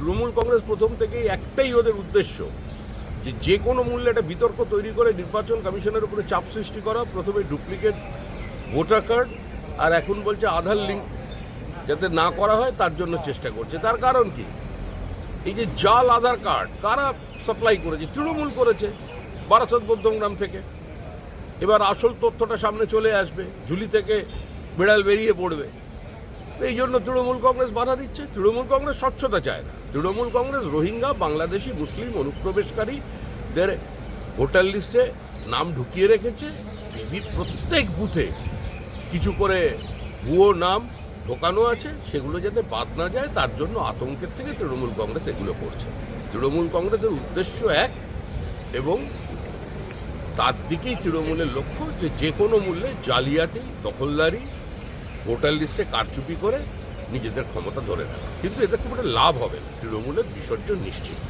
তৃণমূল কংগ্রেস প্রথম থেকেই একটাই ওদের উদ্দেশ্য, যে কোনো মূল্যে একটা বিতর্ক তৈরি করে নির্বাচন কমিশনের উপরে চাপ সৃষ্টি করা। প্রথমে ডুপ্লিকেট ভোটার কার্ড, আর এখন বলছে আধার লিঙ্ক যাতে না করা হয় তার জন্য চেষ্টা করছে। তার কারণ কি? এই যে জাল আধার কার্ড কারা সাপ্লাই করেছে? তৃণমূল করেছে, বারাসত মধ্যমগ্রাম থেকে। এবার আসল তথ্যটা সামনে চলে আসবে, ঝুলি থেকে বিড়াল বেরিয়ে পড়বে। এই জন্য তৃণমূল কংগ্রেস বাধা দিচ্ছে। তৃণমূল কংগ্রেস স্বচ্ছতা চায় না। তৃণমূল কংগ্রেস রোহিঙ্গা, বাংলাদেশি, মুসলিম অনুপ্রবেশকারীদের ভোটার লিস্টে নাম ঢুকিয়ে রেখেছে। প্রত্যেক বুথে কিছু করে ভুয়ো নাম ঢোকানো আছে, সেগুলো যাতে বাদ না যায় তার জন্য আতঙ্কের থেকে তৃণমূল কংগ্রেস এগুলো করছে। তৃণমূল কংগ্রেসের উদ্দেশ্য এক, এবং তার দিকেই তৃণমূলের লক্ষ্য, যে কোনো মূল্যে জালিয়াতি, দখলদারি, ভোটার লিস্টে কারচুপি করে নিজেদের ক্ষমতা ধরে রাখা। কিন্তু এতে খুব একটা লাভ হবে না, তৃণমূলের বিসর্জন নিশ্চিত।